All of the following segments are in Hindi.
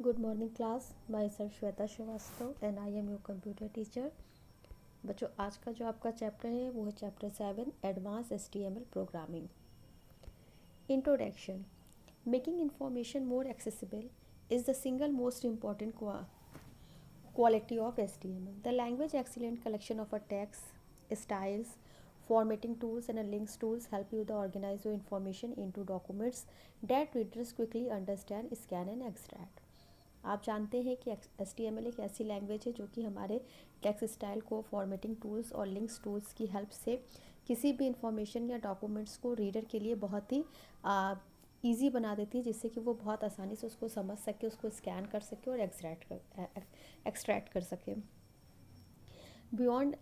Good morning class. Myself Shweta Srivastava and I am your computer teacher. बच्चों, आज का जो आपका चैप्टर है वो है chapter 7, advance HTML programming. Introduction. Making information more accessible is the single most important quality of HTML. The language excellent collection of a text, styles, formatting tools and links tools help you to organize your information into documents that readers quickly understand, scan and extract. आप जानते हैं कि HTML एक ऐसी लैंग्वेज है जो कि हमारे टेक्स्ट स्टाइल को फॉर्मेटिंग टूल्स और लिंक्स टूल्स की हेल्प से किसी भी इंफॉर्मेशन या डॉक्यूमेंट्स को रीडर के लिए बहुत ही ईजी बना देती है, जिससे कि वो बहुत आसानी से उसको समझ सके, उसको स्कैन कर सके और एक्सट्रैक्ट कर सके। Beyond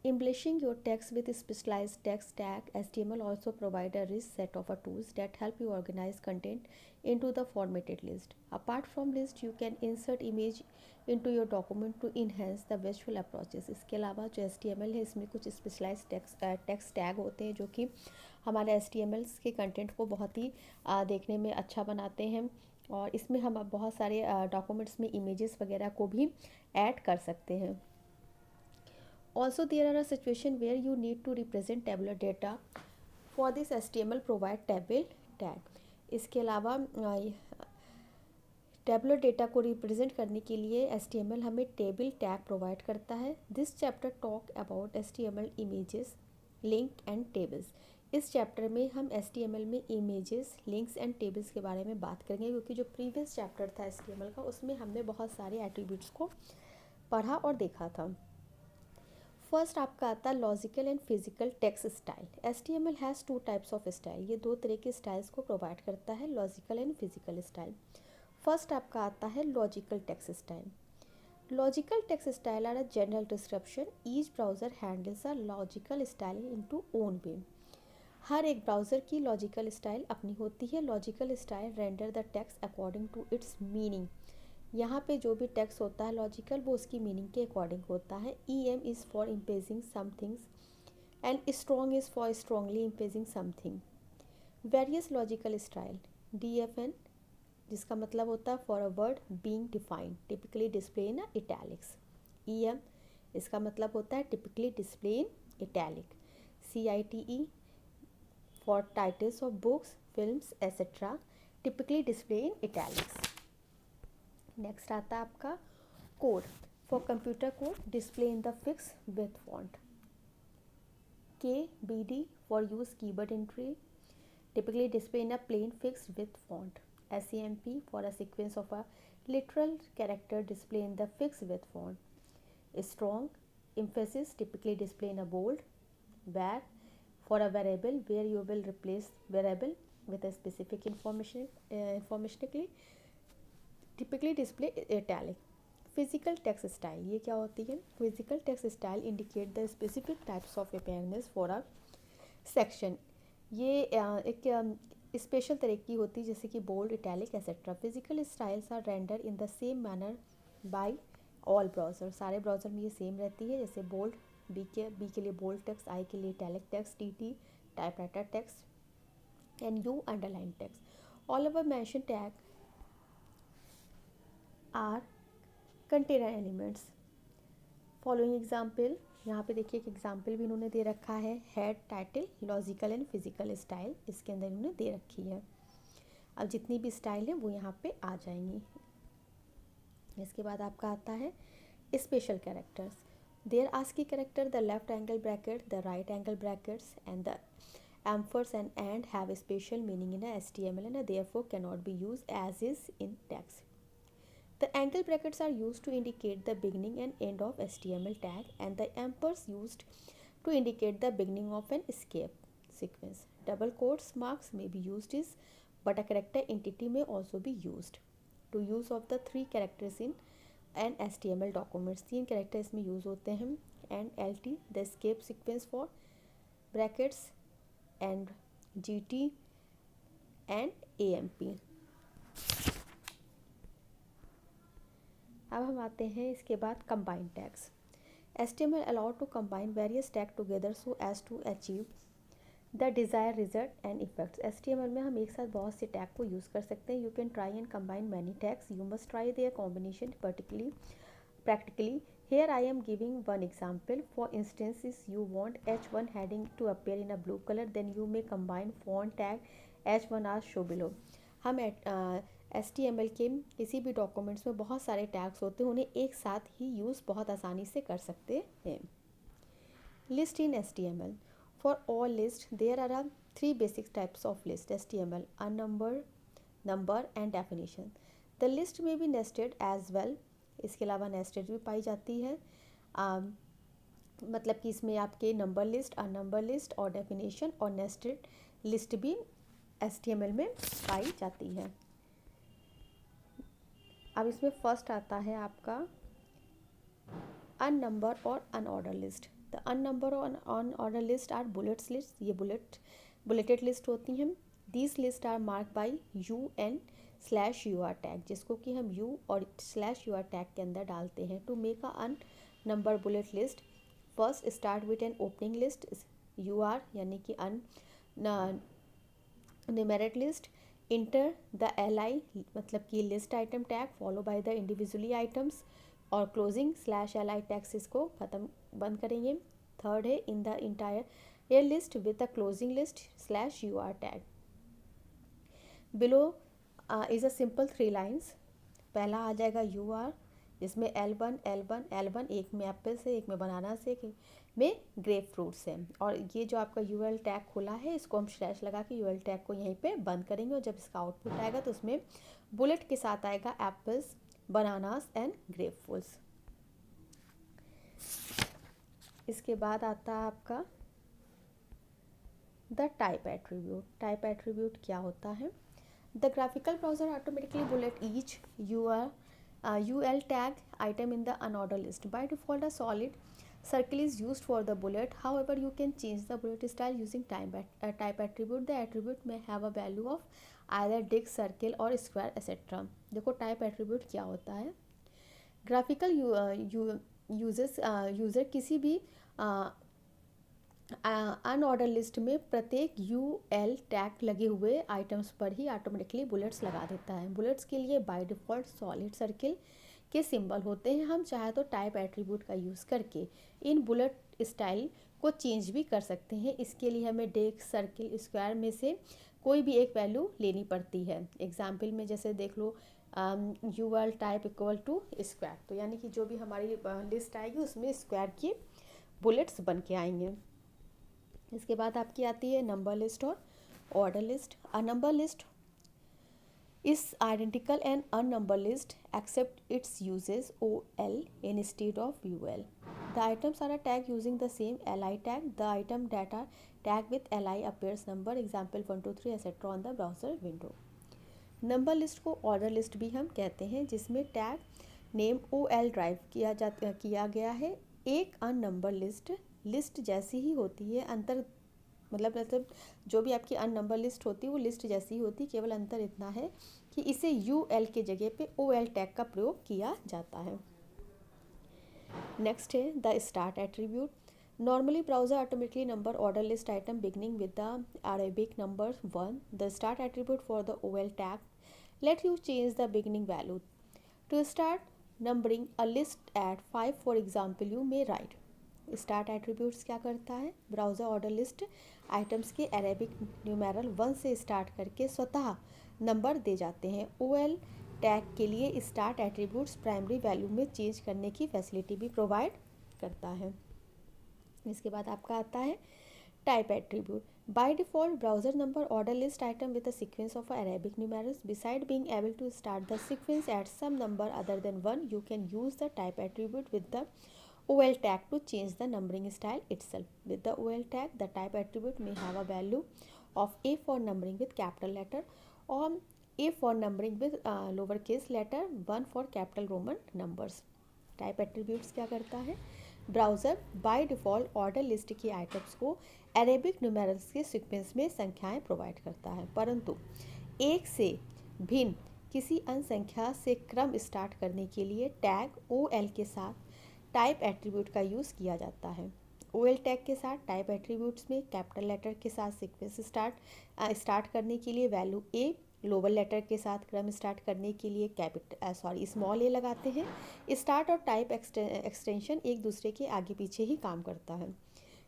embellishing your text with specialized text tag, HTML also provide a rich set of tools that help you organize content into the formatted list. Apart from list, you can insert image into your document to enhance the visual approaches. इसके अलावा जो HTML है इसमें कुछ स्पेशलाइज टेक्स्ट टैग होते हैं जो कि हमारे HTML के कंटेंट को बहुत ही देखने में अच्छा बनाते हैं, और इसमें हम बहुत सारे डॉक्यूमेंट्स में इमेजेस वगैरह को भी ऐड कर सकते हैं। Also, there are a situation where you need to represent tabular data. For this, HTML provide table tag. इसके अलावा टेबुलर डेटा को रिप्रेजेंट करने के लिए HTML हमें टेबल टैग प्रोवाइड करता है। This chapter talk about HTML images, link and tables. इस चैप्टर में हम HTML में इमेजेस, लिंक्स एंड टेबल्स के बारे में बात करेंगे, क्योंकि जो प्रीवियस चैप्टर था HTML का उसमें हमने बहुत सारे एट्रीब्यूट्स को पढ़ा और देखा था। फर्स्ट आपका आता है logical and physical text style. HTML has two types of style. ये दो तरह के स्टाइल्स को प्रोवाइड करता है, logical and physical style. First आपका आता है logical text style. Logical text style are a general description. Each browser handles a logical style into own way. हर एक ब्राउज़र की लॉजिकल स्टाइल अपनी होती है। Logical style render the text according to its meaning. यहाँ पे जो भी टेक्स्ट होता है लॉजिकल, वो उसकी मीनिंग के अकॉर्डिंग होता है। EM is for emphasizing somethings and strong is for strongly emphasizing something. Various logical style. DFN, जिसका मतलब होता है for a word being defined, typically display in italics. EM, इसका मतलब होता है typically display in italic. CITE for titles of books, films etcetera, typically display in italics. Next आता है आपका code. For computer code, display in the fixed width font. KBD for use keyboard entry, typically display in a plain fixed width font. SAMP for a sequence of a literal character, display in the fixed width font. Strong emphasis, typically display in a bold. var for a variable where you will replace variable with a specific informationally, typically display italic। Physical text style, ये क्या होती है? Physical text style indicate the specific types of appearance for a section. ये एक स्पेशल तरह की होती है, जैसे कि bold, italic etcetera. Physical styles are render in the same manner by all browser. सारे ब्राउज़र में ये सेम रहती है, जैसे बोल्ड, बी के लिए बोल्ड टेक्स्ट, आई के लिए italic text, TT typewriter text and U underline text. All over mention tag are container elements. Following example, यहाँ पे देखिए एक एग्जाम्पल भी इन्होंने दे रखा है। Head, title, logical and physical style, इसके अंदर इन्होंने दे रखी है। अब जितनी भी स्टाइल है वो यहाँ पे आ जाएंगी। इसके बाद आपका आता है special characters. There ASCII character, the left angle bracket, the right angle brackets and the ampersand and have a special meaning in a HTML and therefore cannot be used as is in text. The angle brackets are used to indicate the beginning and end of HTML tag, and the ampersand used to indicate the beginning of an escape sequence. Double quotes marks may be used is, but a character entity may also be used. To use of the three characters in an HTML documents, तीन character इसमें use होते हैं। and LT, the escape sequence for brackets, and GT and AMP। अब हम आते हैं इसके बाद combine tags. HTML allow to combine various tag together so as to achieve the desire result and effects. HTML में हम एक साथ बहुत से टैग को यूज़ कर सकते हैं। You can try and combine many tags, you must try there combination particularly practically. Here I am giving one example. For instance, if you want H1 heading to appear in a blue color, then you may combine font tag H1 as show below. हम HTML के किसी भी डॉक्यूमेंट्स में बहुत सारे टैग्स होते हैं, उन्हें एक साथ ही यूज़ बहुत आसानी से कर सकते हैं। List in HTML. For all lists, there are three basic types of list HTML: unnumbered, number and definition. The list may be nested as well. इसके अलावा नेस्टेड भी पाई जाती है। मतलब कि इसमें आपके नंबर लिस्ट, अननंबर लिस्ट और डेफिनेशन और नेस्टेड लिस्ट भी HTML में पाई जाती है। अब इसमें फर्स्ट आता है आपका अननंबर और अनऑर्डर लिस्ट। द अननंबर और unorder list are bullets list. ये बुलेटेड लिस्ट होती हैं। These list are mark by UN/UR tag, जिसको कि हम U और /UR टैग के अंदर डालते हैं। To make a unnumber bullet list, first start with an opening list UR यानी कि numerate list, enter the LI मतलब कि list item tag, follow by the individually items और क्लोजिंग /LI टैग से इसको ख़त्म बंद करेंगे। थर्ड है in the entire list with the closing list /UR tag. Below is a simple 3 lines. पहला आ जाएगा UR जिसमें L1 एक में एप्पल से, एक में बनाना से, एक में ग्रेप फ्रूट से। और ये जो आपका UL टैग खुला है इसको हम स्लैश लगा के UL टैग को यहीं पे बंद करेंगे और जब इसका आउटपुट आएगा तो उसमें बुलेट के साथ आएगा apples, bananas and grep fruits. इसके बाद आता है आपका the type attribute. Type attribute क्या होता है? The graphical browser automatically bullet each UL tag item in the unordered list. By default, a solid circle is used for the bullet. However, you can change the bullet style using type attribute. The attribute may have a value of either disk, circle or square, etc. देखो टाइप एट्रीब्यूट क्या होता है। ग्राफिकल यूज़र किसी भी अनऑर्डर लिस्ट में प्रत्येक UL टैग लगे हुए आइटम्स पर ही ऑटोमेटिकली बुलेट्स लगा देता है। बुलेट्स के लिए बाय डिफ़ॉल्ट सॉलिड सर्किल के सिंबल होते हैं। हम चाहे तो टाइप एट्रीब्यूट का यूज़ करके इन बुलेट स्टाइल को चेंज भी कर सकते हैं। इसके लिए हमें डिस्क, सर्किल, स्क्वायर में से कोई भी एक वैल्यू लेनी पड़ती है। एग्जाम्पल में जैसे देख लो UL type equal to square, तो यानी कि जो भी हमारी लिस्ट आएगी उसमें स्क्वायर की बुलेट्स बन के आएंगे। इसके बाद आपकी आती है नंबर लिस्ट और order list. A number list is identical and unnumber list except its uses OL instead of UL. The items are a tag using the same LI tag. The item data tag with LI appears number, example 1 2 3 etc. on the browser window. Number list को ऑर्डर लिस्ट भी हम कहते हैं, जिसमें टैग नेम OL ड्राइव किया गया है। एक अननंबर लिस्ट जैसी ही होती है। अंतर मतलब जो भी आपकी अननंबर लिस्ट होती है वो लिस्ट जैसी ही होती है, केवल अंतर इतना है कि इसे UL के जगह पे OL टैग का प्रयोग किया जाता है। नेक्स्ट है the start attribute. Normally browser automatically number order list item beginning with the Arabic number 1। The start attribute for the OL tag let you change the beginning value to start numbering a list at 5 for example you may write. Start attributes क्या करता है? ब्राउज़र ऑर्डर लिस्ट आइटम्स के अरेबिक न्यूमेरल 1 से स्टार्ट करके स्वतः नंबर दे जाते हैं। OL टैग के लिए स्टार्ट एट्रीब्यूट्स प्राइमरी वैल्यू में चेंज करने की फैसिलिटी भी प्रोवाइड करता है। इसके बाद आपका आता है type attribute. By default browser number order list item with a sequence of Arabic numerals. Beside being able to start the sequence at some number other than 1, you can use the type attribute with the OL tag to change the numbering style itself. With the OL tag, the type attribute may have a value of A for numbering with capital letter or A for numbering with lowercase letter, 1 for capital Roman numbers. Type attributes क्या करता है? Browser by default order list की आइटम्स को अरेबिक न्यूमेरल्स के सीक्वेंस में संख्याएं प्रोवाइड करता है, परंतु एक से भिन्न किसी अन्य संख्या से क्रम स्टार्ट करने के लिए टैग OL के साथ टाइप एट्रीब्यूट का यूज़ किया जाता है। OL टैग के साथ टाइप एट्रीब्यूट्स में कैपिटल लेटर के साथ सीक्वेंस स्टार्ट करने के लिए वैल्यू ए, लोअर लेटर के साथ क्रम स्टार्ट करने के लिए स्मॉल ए लगाते हैं। स्टार्ट और टाइप एक्सटेंशन एक दूसरे के आगे पीछे ही काम करता है।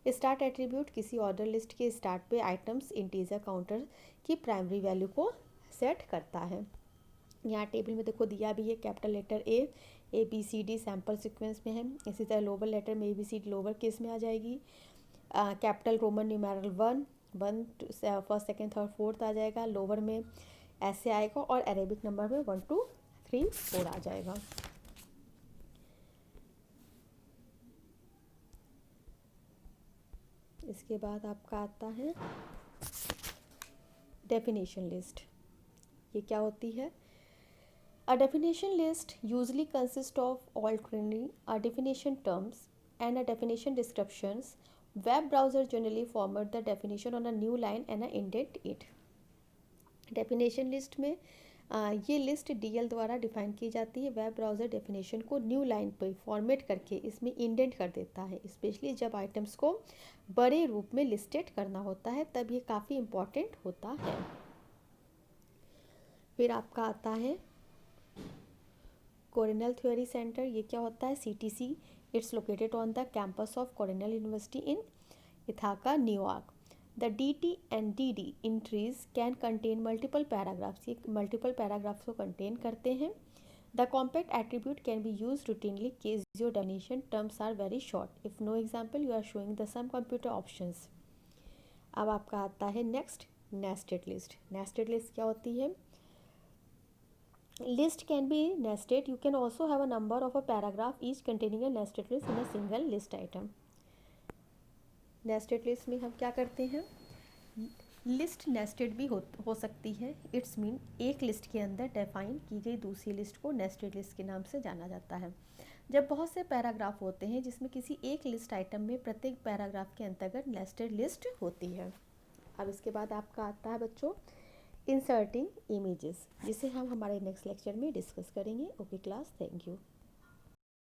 स्टार्ट एट्रीब्यूट किसी ऑर्डर लिस्ट के स्टार्ट पे आइटम्स इंटीजर काउंटर की प्राइमरी वैल्यू को सेट करता है। यहाँ टेबल में देखो दिया भी है capital letter A B C D sample sequence में है। इसी तरह लोअर लेटर में ABCD लोअर केस में आ जाएगी। Capital Roman numeral 1 first second third fourth आ जाएगा। लोअर में ऐसे आएगा और अरेबिक नंबर में 1 2 3 4 आ जाएगा। इसके बाद आपका आता है डेफिनेशन लिस्ट। ये क्या होती है? A definition list usually consists of altering a definition terms and a definition descriptions. Web browser generally format the definition on a new line and indent it. Definition list में ये लिस्ट DL द्वारा डिफाइन की जाती है। वेब ब्राउज़र डेफिनेशन को न्यू लाइन पर फॉर्मेट करके इसमें इंडेंट कर देता है, स्पेशली जब आइटम्स को बड़े रूप में लिस्टेड करना होता है, तब ये काफ़ी इम्पॉर्टेंट होता है। फिर आपका आता है कोरिनल थ्योरी सेंटर। ये क्या होता है? CTC। It's located on the campus of Cornell university in Ithaca, New York. The DT and DD entries can contain multiple paragraphs। ये मल्टीपल पैराग्राफ्स को कंटेन करते हैं। The compact attribute can be use routinely case your definition terms are very short. If no example you are showing the some computer options. अब आपका आता है next nested list. Nested list क्या होती है? List can be nested. You can also have a number of a paragraph each containing a nested list in a single list item. Nested list में हम क्या करते हैं? लिस्ट नेस्टेड भी हो सकती है। इट्स मीन एक लिस्ट के अंदर डिफाइन की गई दूसरी लिस्ट को नेस्टेड लिस्ट के नाम से जाना जाता है। जब बहुत से पैराग्राफ होते हैं जिसमें किसी एक लिस्ट आइटम में प्रत्येक पैराग्राफ के अंतर्गत नेस्टेड लिस्ट होती है। अब इसके बाद आपका आता है बच्चों इंसर्टिंग इमेजेस, जिसे हम हमारे नेक्स्ट लेक्चर में डिस्कस करेंगे। Okay class, thank you.